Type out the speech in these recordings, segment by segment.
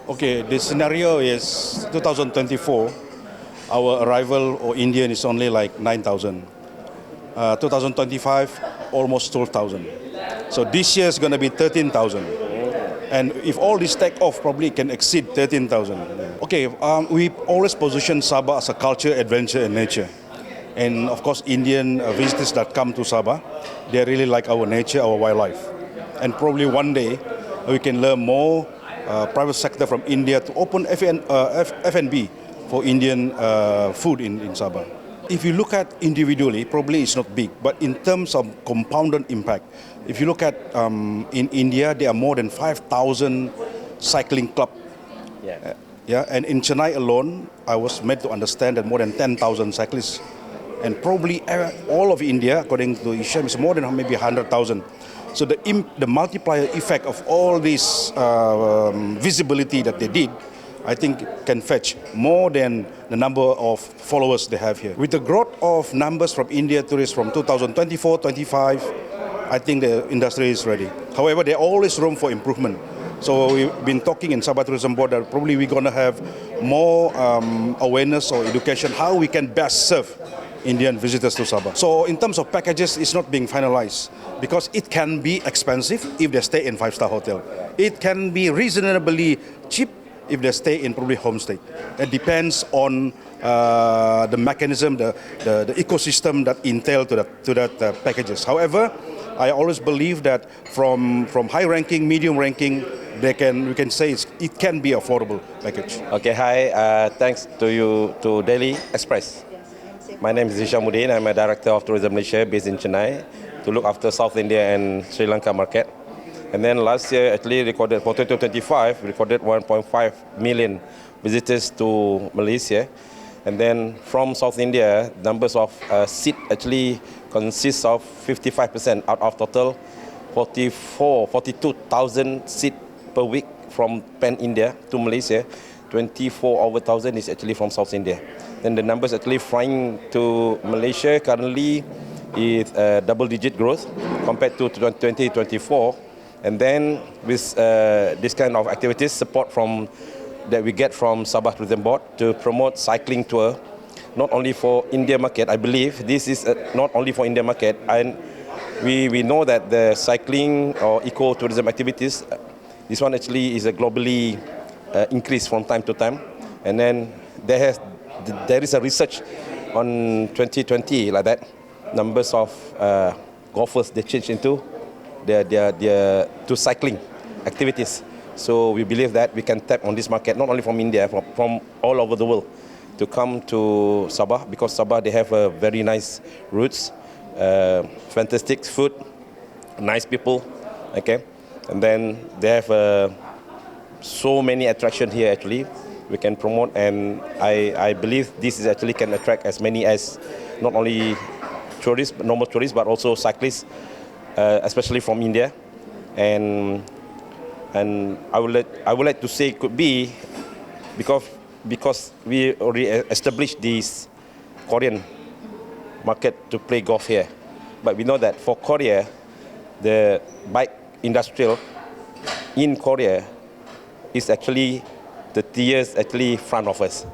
Okay, the scenario is 2024. Our arrival or Indian is only like 9,000. 2025, almost 12,000. So this year is going to be 13,000. And if all this take off, probably can exceed 13,000. Okay, we always position Sabah as a culture, adventure, and nature. And of course, Indian visitors that come to Sabah, they really like our nature, our wildlife. And probably one day, we can learn more private sector from India to open F&B for Indian food in Sabah. If you look at individually, probably it's not big, but in terms of compounded impact, if you look at in India, there are more than 5,000 cycling clubs. And in Chennai alone, I was made to understand that more than 10,000 cyclists. And probably all of India, according to Hisham, is more than maybe 100,000. So the multiplier effect of all this visibility that they did, I think can fetch more than the number of followers they have here. With the growth of numbers from India tourists from 2024-25, I think the industry is ready. However, there always room for improvement. So we've been talking in Sabah Tourism Board that probably we're going to have more awareness or education how we can best serve Indian visitors to Sabah. So in terms of packages, it's not being finalized because it can be expensive if they stay in five-star hotel. It can be reasonably cheap if they stay in probably homestay. It depends on the mechanism, the ecosystem that entail to that packages. However, I always believe that from high ranking, medium ranking, we can say it can be affordable package. Okay, hi. Thanks to you to Daily Express. My name is Hishamuddin. I'm a director of Tourism Malaysia based in Chennai to look after South India and Sri Lanka market. And then last year, actually recorded for 2025, recorded 1.5 million visitors to Malaysia. And then from South India, numbers of seats actually consists of 55% out of total 42,000 seats per week from Pan-India to Malaysia. 24,000 is actually from South India. Then the numbers actually flying to Malaysia currently is double-digit growth compared to 2024. And then with this kind of activities, support from that we get from Sabah Tourism Board to promote cycling tour, not only for India market. I believe this is not only for India market, and we know that the cycling or eco-tourism activities, this one actually is a globally increase from time to time. And then there is a research on 2020 like that, numbers of golfers they change into their to cycling activities. So we believe that we can tap on this market, not only from India, from all over the world, to come to Sabah, because Sabah, they have a very nice roots, fantastic food, nice people, okay? And then they have so many attractions here actually we can promote, and I believe this is actually can attract as many as not only tourists, normal tourists, but also cyclists, especially from India. And I would like to say it could be because we already established this Korean market to play golf here. But we know that for Korea, the bike industrial in Korea is actually the tiers actually front of us.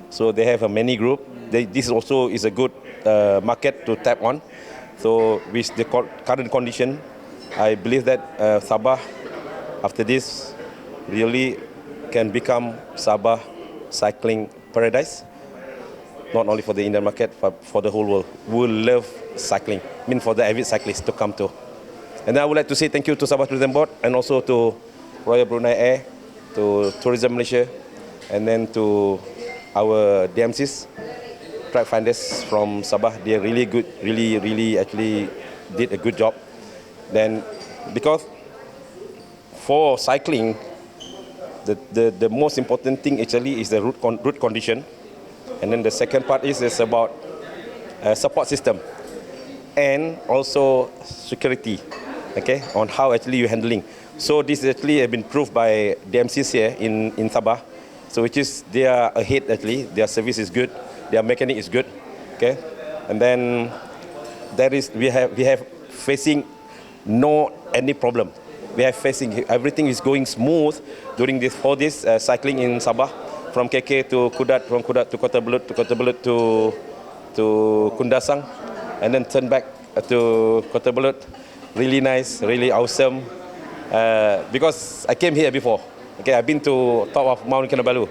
So they have a many group. This also is a good market to tap on. So with the current condition, I believe that Sabah, after this, really can become Sabah cycling paradise, not only for the Indian market, but for the whole world. We will love cycling, for the avid cyclists to come to. And I would like to say thank you to Sabah Tourism Board and also to Royal Brunei Air, to Tourism Malaysia, and then to our DMCs, track finders from Sabah. They're really good, really actually did a good job. Then, because for cycling, the most important thing actually is the route condition, and then the second part is about support system and also security, okay, on how actually you're handling. So this actually has been proved by DMCs here in Sabah. So which is they are ahead actually. Their service is good, their mechanic is good, okay. And then we have facing no any problem we are facing. Everything is going smooth during this 4 days cycling in Sabah, from KK to Kudat, from Kudat to Kota Belut to Kundasang, and then turn back to Kota Belut. Really nice, really awesome. Because I came here before. Okay, I've been to top of Mount Kinabalu,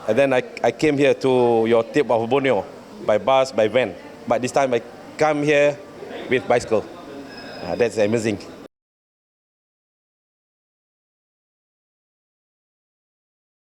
and then I came here to your tip of Borneo by bus, by van. But this time I come here with bicycle. That's amazing.